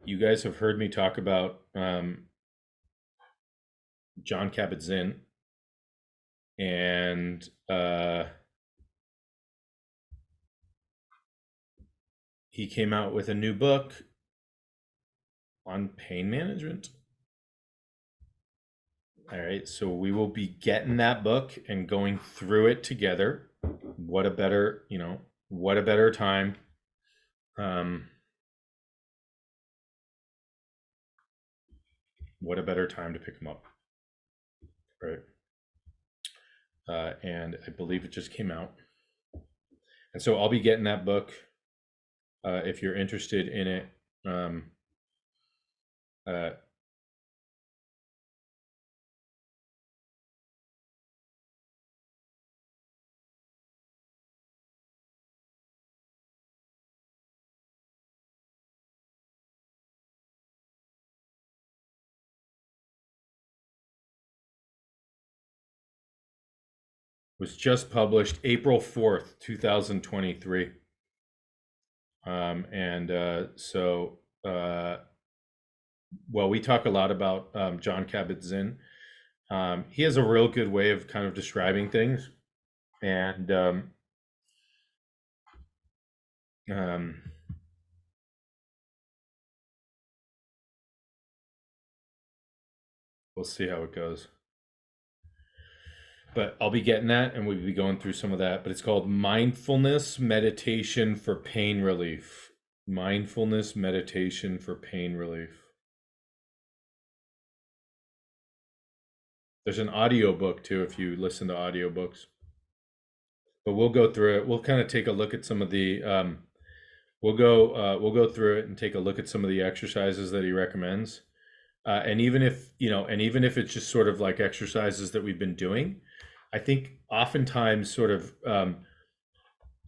You guys have heard me talk about John Kabat-Zinn, and he came out with a new book on pain management. All right, so we will be getting that book and going through it together. What a better, what a better time. Um, what a better time to pick them up, right? And I believe it just came out. And so I'll be getting that book if you're interested in it. Uh, was just published April 4th, 2023. And well, we talk a lot about John Kabat-Zinn. He has a real good way of kind of describing things. And um, we'll see how it goes. But I'll be getting that, and we'll be going through some of that. But it's called Mindfulness Meditation for Pain Relief. Mindfulness Meditation for Pain Relief. There's an audio book too if you listen to audiobooks. But we'll go through it. We'll kind of take a look at some of the we'll go through it and take a look at some of the exercises that he recommends. And even if, it's just sort of like exercises that we've been doing, I think oftentimes sort of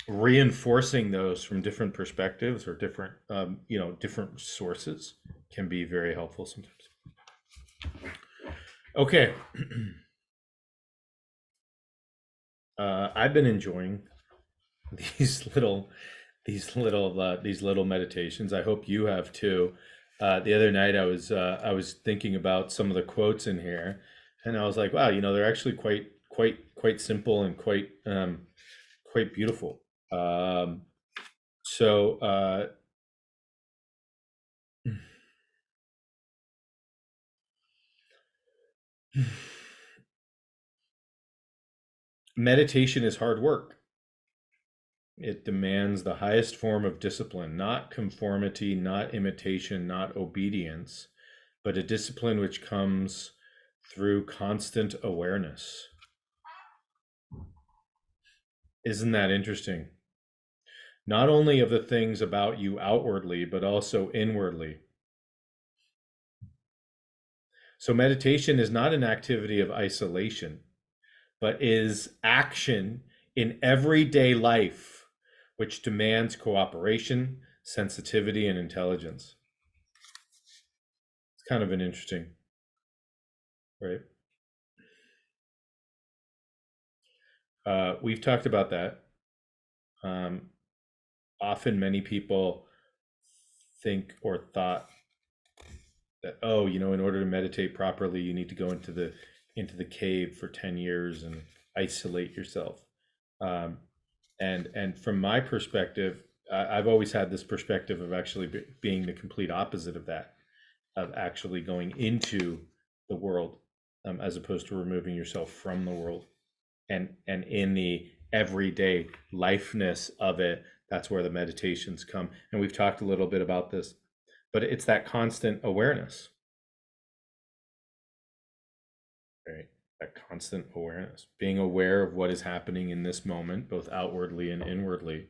reinforcing those from different perspectives or different, different sources can be very helpful sometimes. Okay. I've been enjoying these little meditations. I hope you have too. The other night I was thinking about some of the quotes in here, and I was like, wow, they're actually quite simple and quite beautiful. So meditation is hard work. It demands the highest form of discipline, not conformity, not imitation, not obedience, but a discipline which comes through constant awareness. Isn't that interesting? Not only of the things about you outwardly, but also inwardly. So, meditation is not an activity of isolation, but is action in everyday life, which demands cooperation, sensitivity, and intelligence. It's kind of an interesting, right? We've talked about that. Often, many people think or thought that, oh, in order to meditate properly, you need to go into the cave for 10 years and isolate yourself. And from my perspective, I've always had this perspective of actually being the complete opposite of that, of actually going into the world, as opposed to removing yourself from the world, and in the everyday lifeness of it, that's where the meditations come. And we've talked a little bit about this, but it's that constant awareness, right? That constant awareness, being aware of what is happening in this moment, both outwardly and inwardly.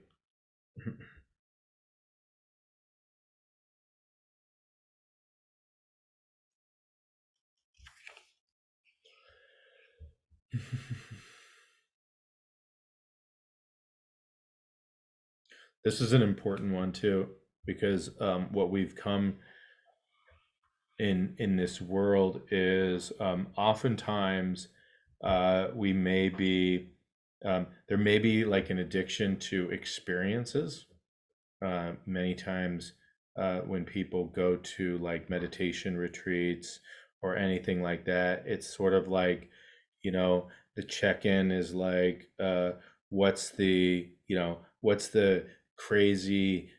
This is an important one too, because what we've come in this world is, oftentimes we may be there may be like an addiction to experiences. Many times when people go to like meditation retreats or anything like that. It's sort of like, you know, the check-in is like, what's the, what's the crazy,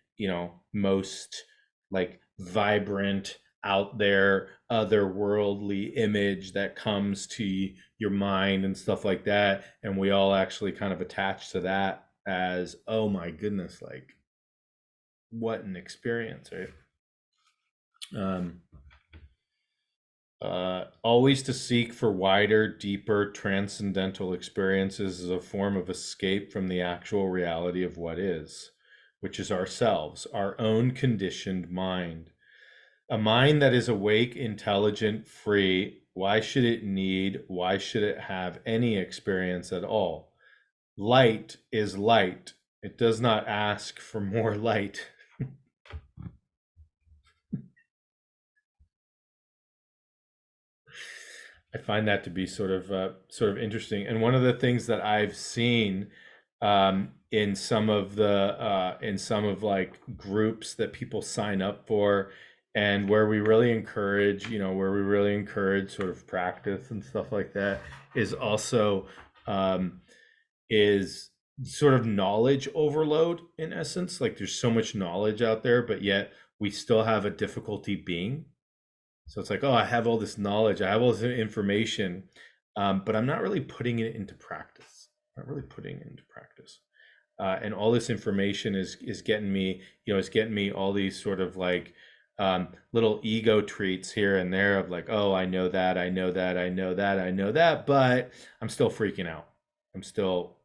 most like vibrant out there otherworldly image that comes to your mind and stuff like that, and we all actually kind of attach to that as, oh my goodness, like what an experience, right? Always to seek for wider, deeper, transcendental experiences is a form of escape from the actual reality of what is, which is ourselves, our own conditioned mind. A mind that is awake, intelligent, free, why should it have any experience at all? Light is light. It does not ask for more light. I find that to be sort of interesting. And one of the things that I've seen in some of like groups that people sign up for, and where we really encourage, sort of practice and stuff like that, is also um, is sort of knowledge overload in essence. Like there's so much knowledge out there, but yet we still have a difficulty being. So it's like, oh, I have all this knowledge, I have all this information, but I'm not really putting it into practice. I'm not really putting it into practice. And all this information is getting me, is getting me all these sort of like little ego treats here and there of like, oh, I know that, I know that, I know that, I know that, but I'm still freaking out. I'm still,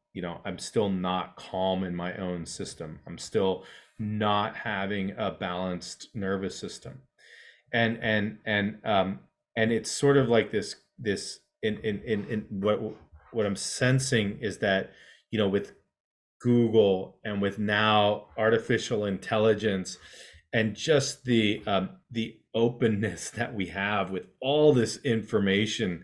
I'm still not calm in my own system. I'm still not having a balanced nervous system. And it's sort of like this in what I'm sensing is that, with Google and with now artificial intelligence and just the openness that we have with all this information,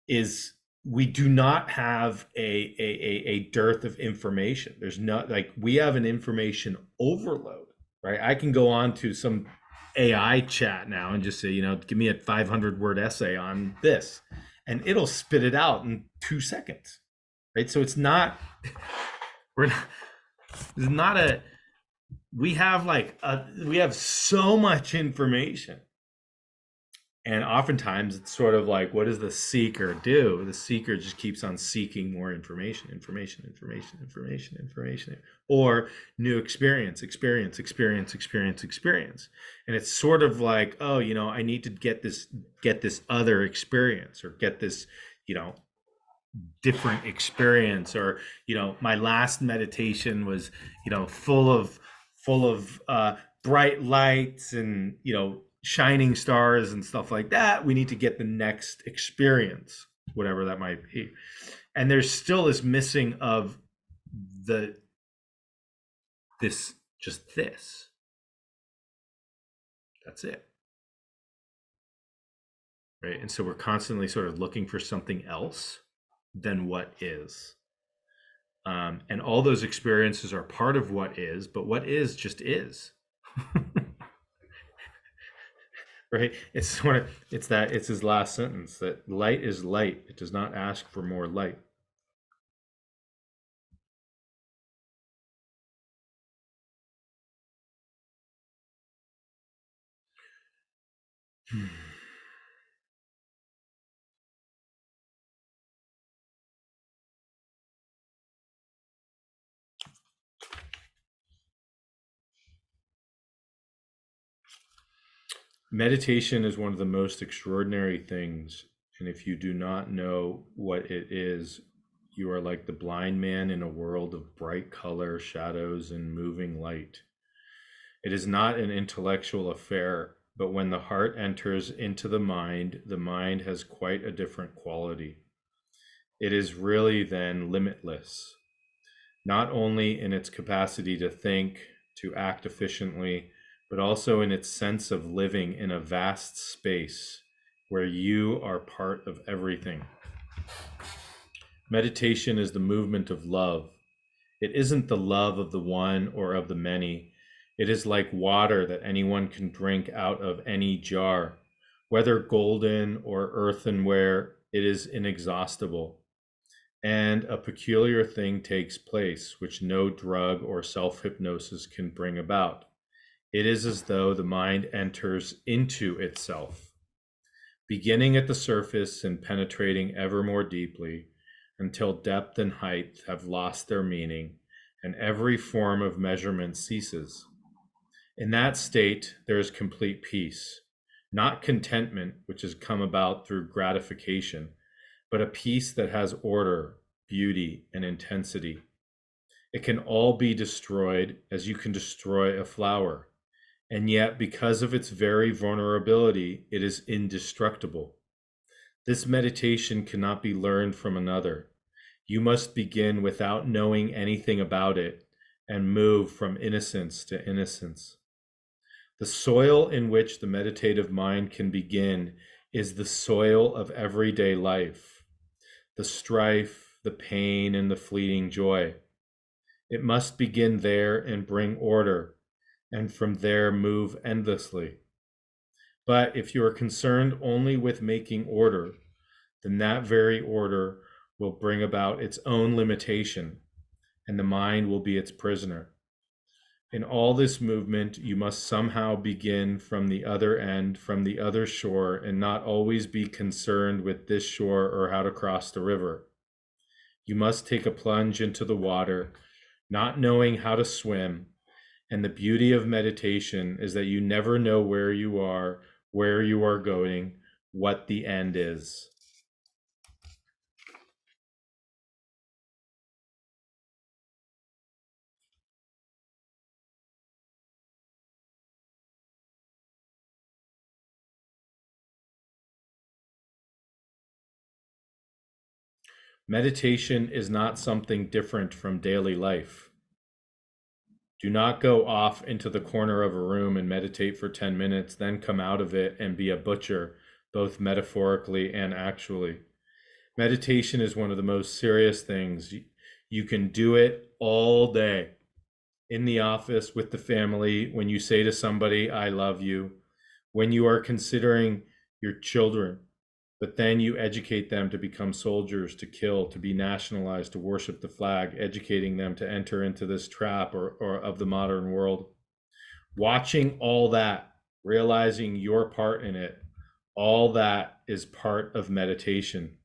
is we do not have a dearth of information. There's not, like, we have an information overload, right? I can go on to some AI chat now and just say, give me a 500-word essay on this, and it'll spit it out in 2 seconds, right? So it's not, we're not, it's not a, we have we have so much information. And oftentimes it's sort of like, what does the seeker do? The seeker just keeps on seeking more information, or new experience. And it's sort of like, oh, I need to get this other experience, or get this, different experience, or, my last meditation was, full of bright lights and, shining stars and stuff like that. We need to get the next experience, whatever that might be. And there's still this missing of this. That's it. Right. And so we're constantly sort of looking for something else than what is. And all those experiences are part of what is, but what is just is. Right? It's his last sentence, that light is light. It does not ask for more light. Meditation is one of the most extraordinary things, and if you do not know what it is, you are like the blind man in a world of bright color, shadows, and moving light. It is not an intellectual affair, but when the heart enters into the mind has quite a different quality. It is really then limitless, not only in its capacity to think, to act efficiently, but also in its sense of living in a vast space where you are part of everything. Meditation is the movement of love. It isn't the love of the one or of the many. It is like water that anyone can drink out of any jar. Whether golden or earthenware, it is inexhaustible. And a peculiar thing takes place, which no drug or self hypnosis can bring about. It is as though the mind enters into itself, beginning at the surface and penetrating ever more deeply until depth and height have lost their meaning and every form of measurement ceases. In that state, there is complete peace, not contentment, which has come about through gratification, but a peace that has order, beauty, and intensity. It can all be destroyed as you can destroy a flower, and yet, because of its very vulnerability, it is indestructible. This meditation cannot be learned from another. You must begin without knowing anything about it and move from innocence to innocence. The soil in which the meditative mind can begin is the soil of everyday life, the strife, the pain, and the fleeting joy. It must begin there and bring order, and from there move endlessly. But if you are concerned only with making order, then that very order will bring about its own limitation, and the mind will be its prisoner. In all this movement, you must somehow begin from the other end, from the other shore, and not always be concerned with this shore or how to cross the river. You must take a plunge into the water, not knowing how to swim. And the beauty of meditation is that you never know where you are going, what the end is. Meditation is not something different from daily life. Do not go off into the corner of a room and meditate for 10 minutes, then come out of it and be a butcher, both metaphorically and actually. Meditation is one of the most serious things. You can do it all day, in the office, with the family, when you say to somebody, I love you, when you are considering your children, but then you educate them to become soldiers, to kill, to be nationalized, to worship the flag, educating them to enter into this trap or of the modern world. Watching all that, realizing your part in it, all that is part of meditation.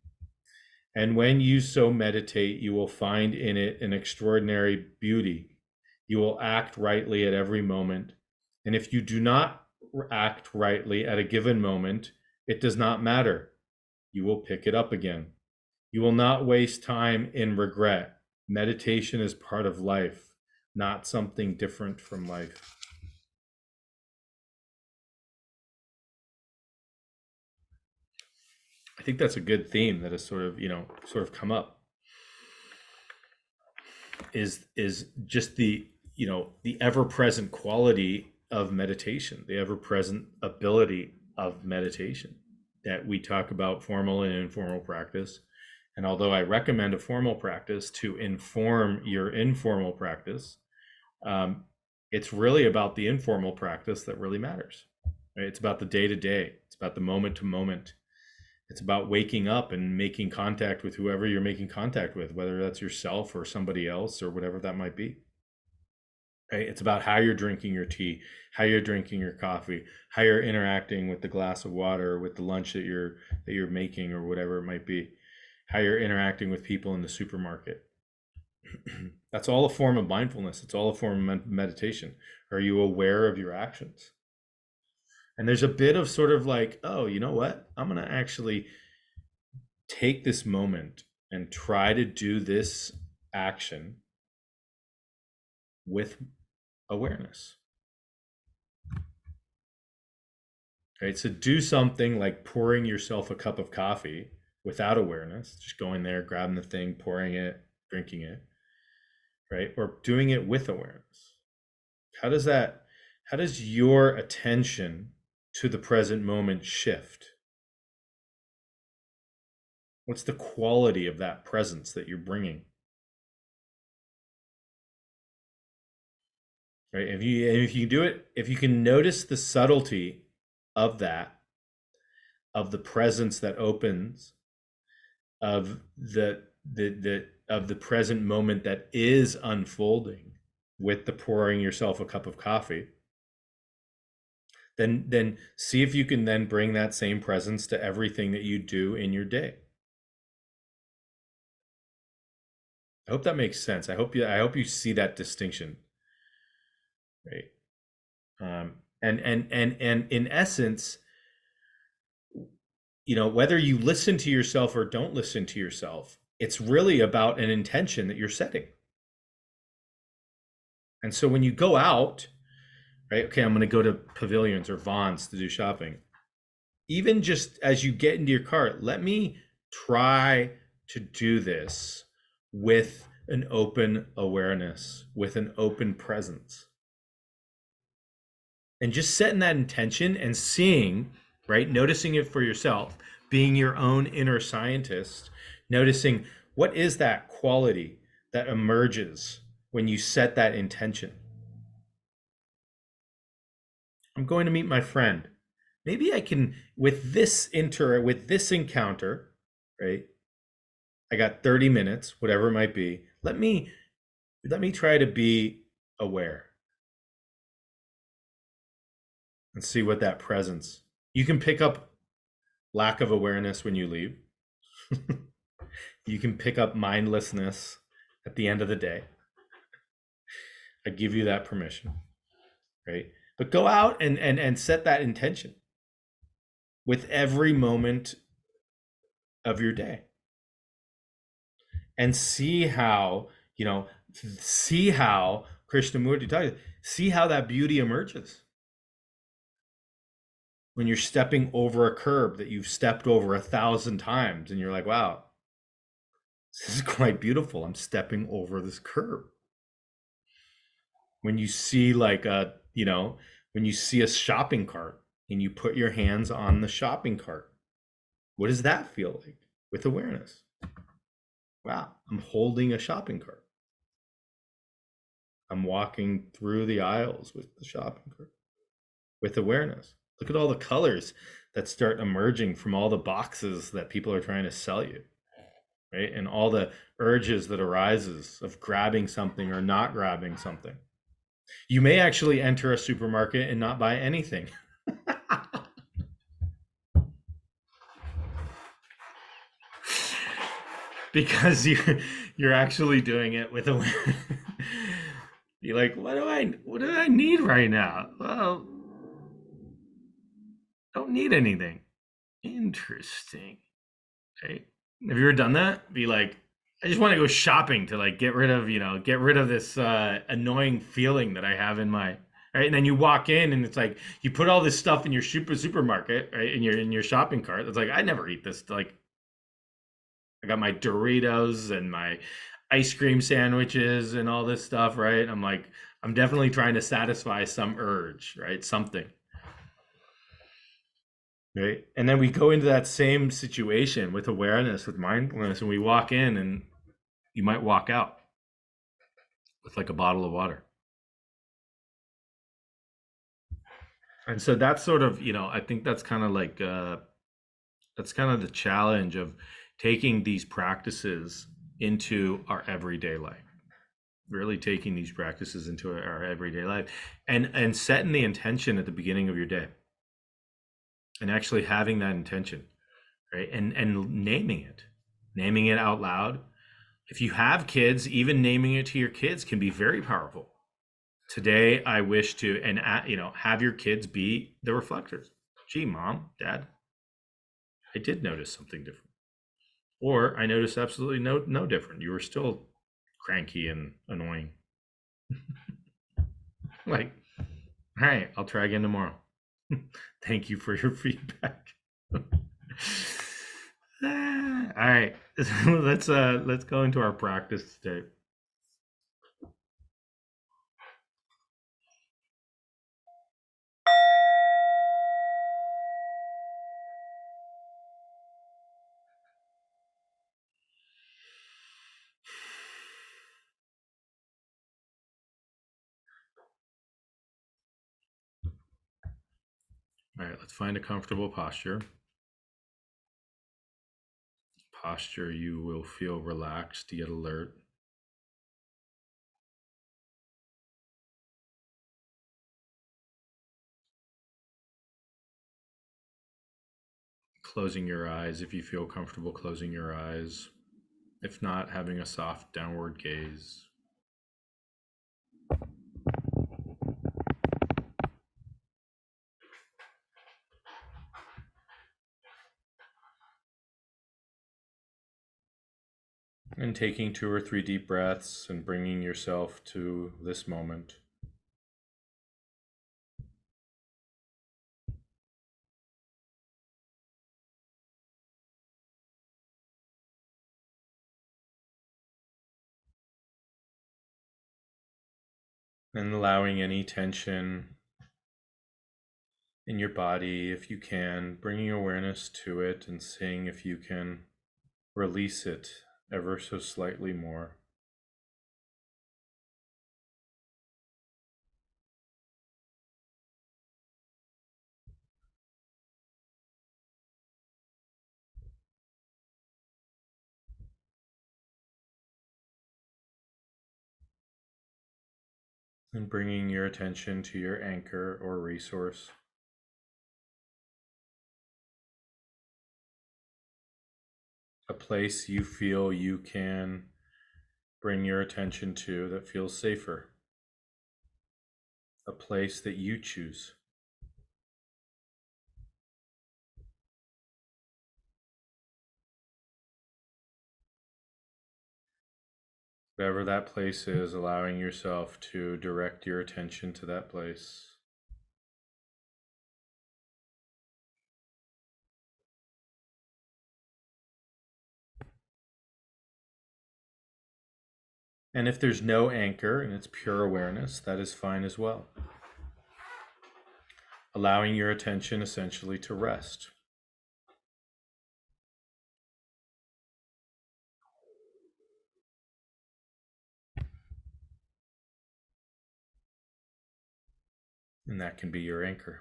And when you so meditate, you will find in it an extraordinary beauty. You will act rightly at every moment. And if you do not act rightly at a given moment, it does not matter. You will pick it up again. You will not waste time in regret. Meditation is part of life, not something different from life. I think that's a good theme that has sort of come up. Is just the ever-present quality of meditation, the ever-present ability of meditation that we talk about formal and informal practice. And although I recommend a formal practice to inform your informal practice, it's really about the informal practice that really matters. Right? It's about the day to day. It's about the moment to moment. It's about waking up and making contact with whoever you're making contact with, whether that's yourself or somebody else or whatever that might be. Right? It's about how you're drinking your tea, how you're drinking your coffee, how you're interacting with the glass of water, with the lunch that you're making or whatever it might be, how you're interacting with people in the supermarket. That's all a form of mindfulness. It's all a form of meditation. Are you aware of your actions? And there's a bit of sort of like, oh, you know what? I'm going to actually take this moment and try to do this action with awareness. Right? So do something like pouring yourself a cup of coffee without awareness, just going there, grabbing the thing, pouring it, drinking it, right? Or doing it with awareness. How does your attention to the present moment shift? What's the quality of that presence that you're bringing? right? If you do it, if you can notice the subtlety of that, of the presence that opens, of the present moment that is unfolding with the pouring yourself a cup of coffee, then see if you can then bring that same presence to everything that you do in your day. I hope that makes sense. I hope you see that distinction, right? And in essence, whether you listen to yourself or don't listen to yourself, it's really about an intention that you're setting. And so when you go out, right? Okay, I'm going to go to Pavilions or Vons to do shopping. Even just as you get into your car, let me try to do this with an open awareness, with an open presence. And just setting that intention and seeing, right? Noticing it for yourself, being your own inner scientist, noticing what is that quality that emerges when you set that intention. I'm going to meet my friend. Maybe I can, with this encounter, right? I got 30 minutes, whatever it might be. Let me try to be aware and see what that presence. You can pick up lack of awareness when you leave. You can pick up mindlessness at the end of the day. I give you that permission, right? But go out and set that intention with every moment of your day and see how, see how Krishnamurti talks, see how that beauty emerges when you're stepping over a curb that you've stepped over 1,000 times and you're like, wow, this is quite beautiful. I'm stepping over this curb. When you see when you see a shopping cart and you put your hands on the shopping cart, what does that feel like with awareness? Wow, I'm holding a shopping cart. I'm walking through the aisles with the shopping cart with awareness. Look at all the colors that start emerging from all the boxes that people are trying to sell you, right? And all the urges that arises of grabbing something or not grabbing something. You may actually enter a supermarket and not buy anything. Because you're actually doing it with awareness. You're like, what do I need right now? Well, don't need anything. Interesting. Right? Have you ever done that? Be like, I just want to go shopping to like get rid of this annoying feeling that I have in my right. And then you walk in and it's like you put all this stuff in your supermarket, right? In your shopping cart. It's like I never eat this. Like I got my Doritos and my ice cream sandwiches and all this stuff, right? I'm like, I'm definitely trying to satisfy some urge, right? Something. Right. And then we go into that same situation with awareness, with mindfulness, and we walk in and you might walk out with like a bottle of water. And so that's sort of, I think that's kind of like, that's kind of the challenge of taking these practices into our everyday life, really taking these practices into our everyday life and setting the intention at the beginning of your day and actually having that intention, right? And naming it out loud. If you have kids, even naming it to your kids can be very powerful. Today, I wish to, and have your kids be the reflectors. Gee, mom, dad, I did notice something different, or I noticed absolutely no different. You were still cranky and annoying. Like, all right, I'll try again tomorrow. Thank you for your feedback. All right, let's go into our practice today. All right, let's find a comfortable posture. Posture you will feel relaxed yet alert. Closing your eyes if you feel comfortable closing your eyes. If not, having a soft downward gaze. And taking 2 or 3 deep breaths and bringing yourself to this moment. And allowing any tension in your body, if you can, bringing awareness to it and seeing if you can release it ever so slightly more. And bringing your attention to your anchor or resource. A place you feel you can bring your attention to that feels safer. A place that you choose. Whatever that place is, allowing yourself to direct your attention to that place. And if there's no anchor and it's pure awareness, that is fine as well. Allowing your attention essentially to rest. And that can be your anchor.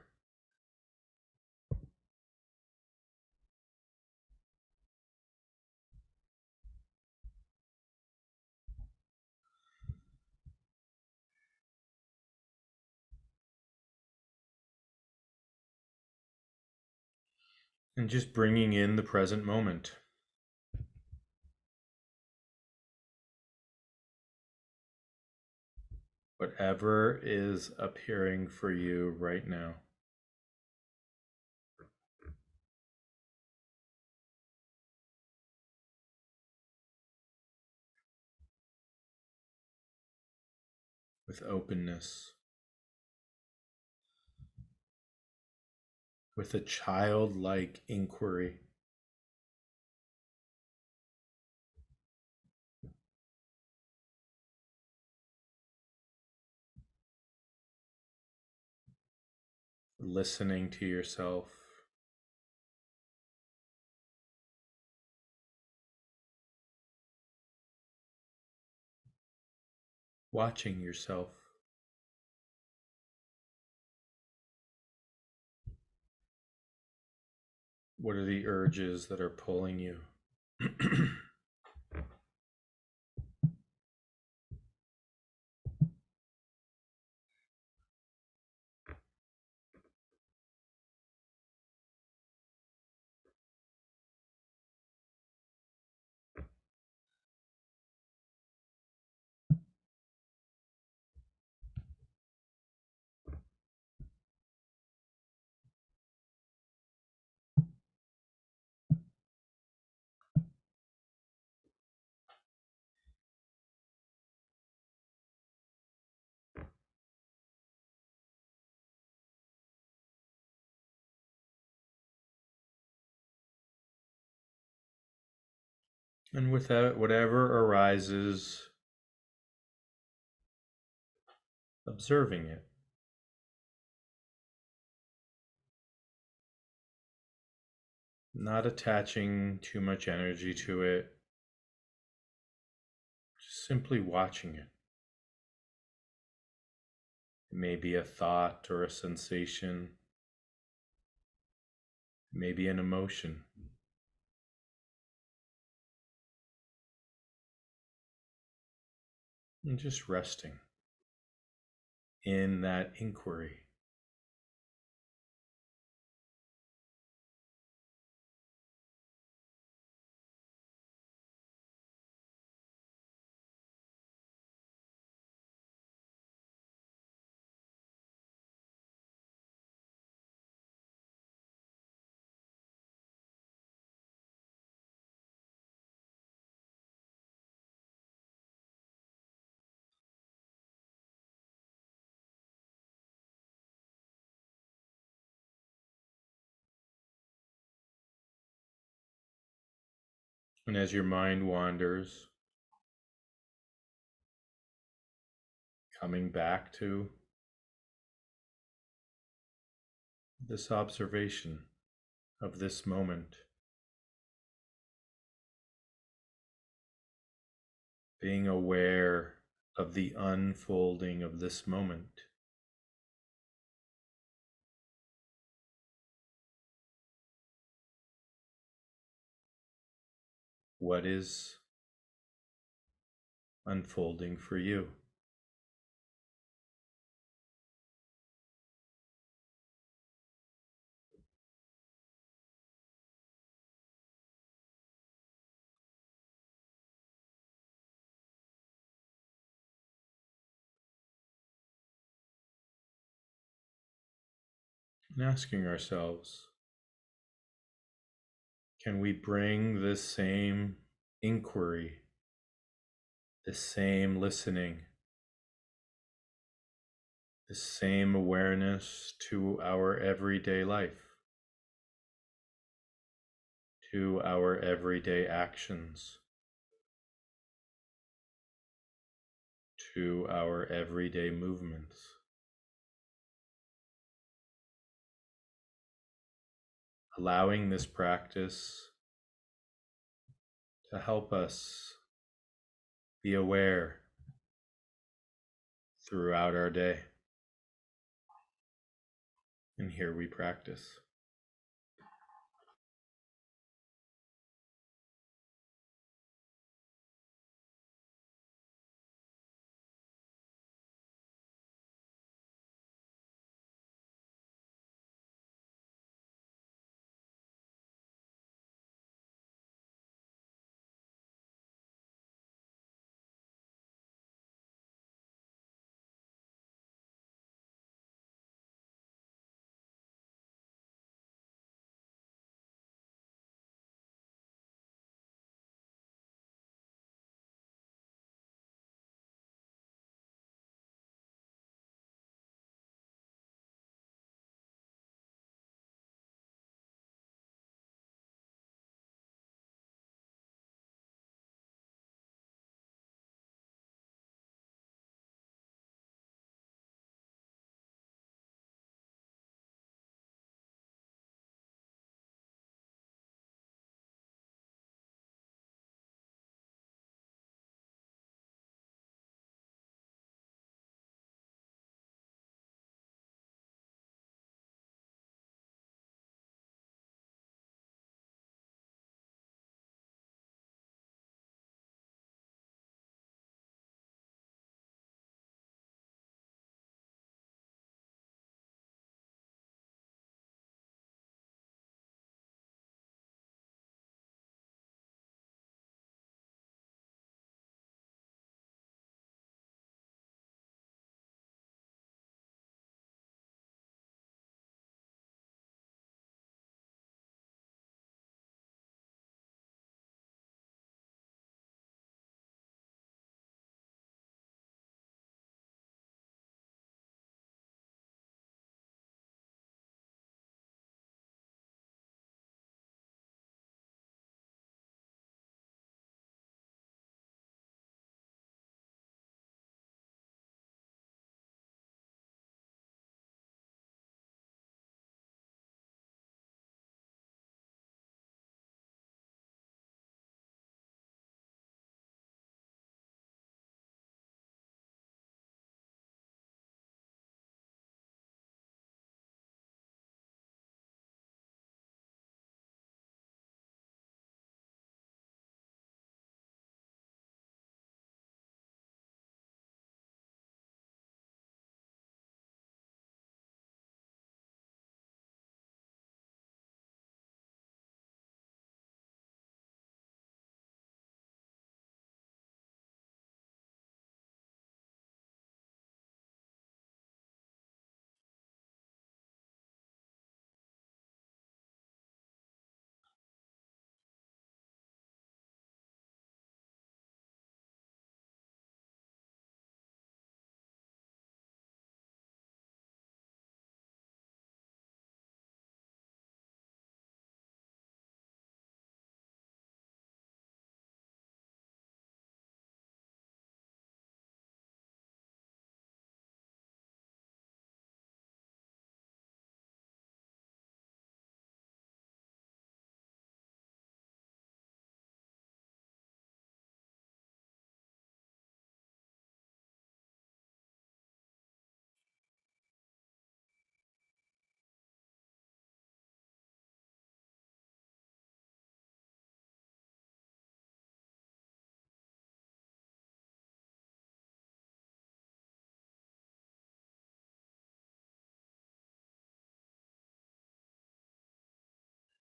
And just bringing in the present moment. Whatever is appearing for you right now. With openness. With a childlike inquiry. Listening to yourself. Watching yourself. What are the urges that are pulling you? And with that, whatever arises, observing it. Not attaching too much energy to it. Just simply watching it. It may be a thought or a sensation. maybe an emotion, and just resting in that inquiry. And as your mind wanders, coming back to this observation of this moment, being aware of the unfolding of this moment. What is unfolding for you? And asking ourselves, can we bring this same inquiry, this same listening, this same awareness to our everyday life, to our everyday actions, to our everyday movements? Allowing this practice to help us be aware throughout our day. And here we practice.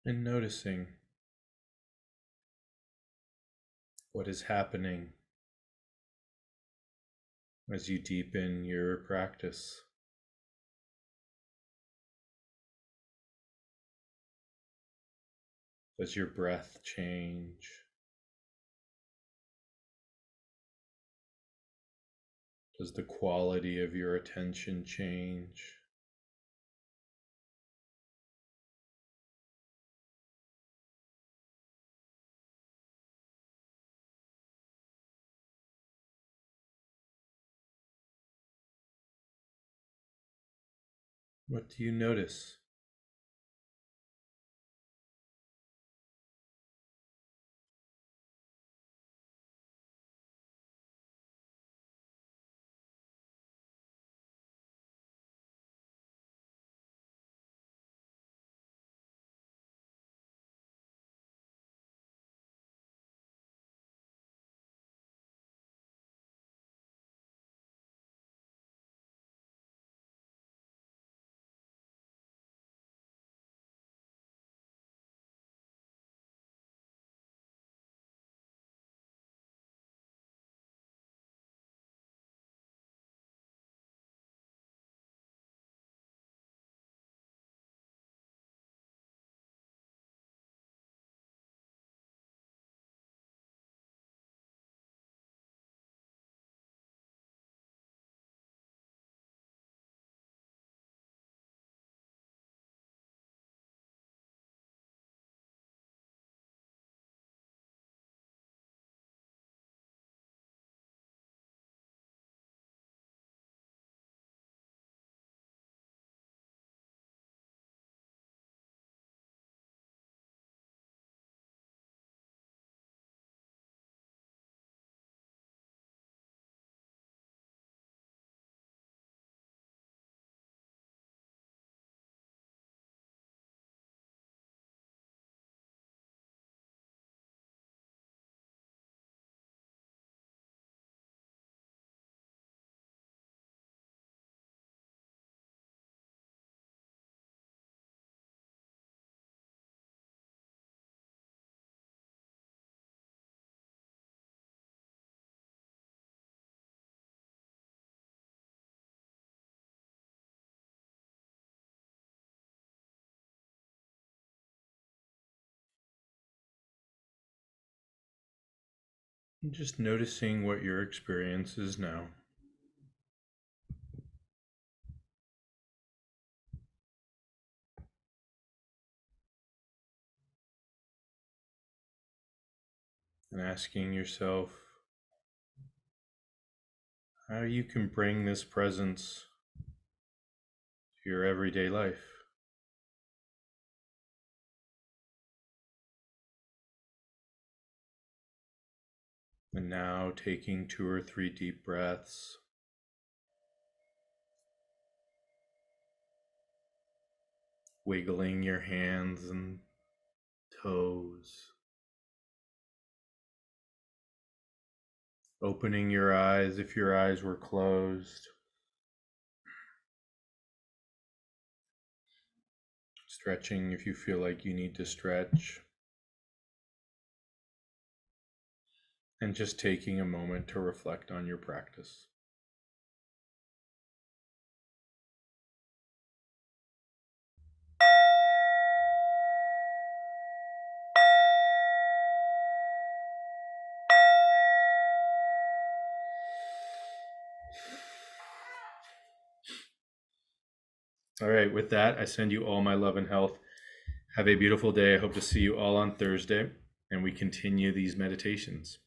and noticing what is happening as you deepen your practice. Does your breath change? Does the quality of your attention change? What do you notice? And just noticing what your experience is now. And asking yourself how you can bring this presence to your everyday life. And now taking 2 or 3 deep breaths. Wiggling your hands and toes. Opening your eyes if your eyes were closed. Stretching if you feel like you need to stretch. And just taking a moment to reflect on your practice. All right, with that, I send you all my love and health. Have a beautiful day. I hope to see you all on Thursday, and we continue these meditations.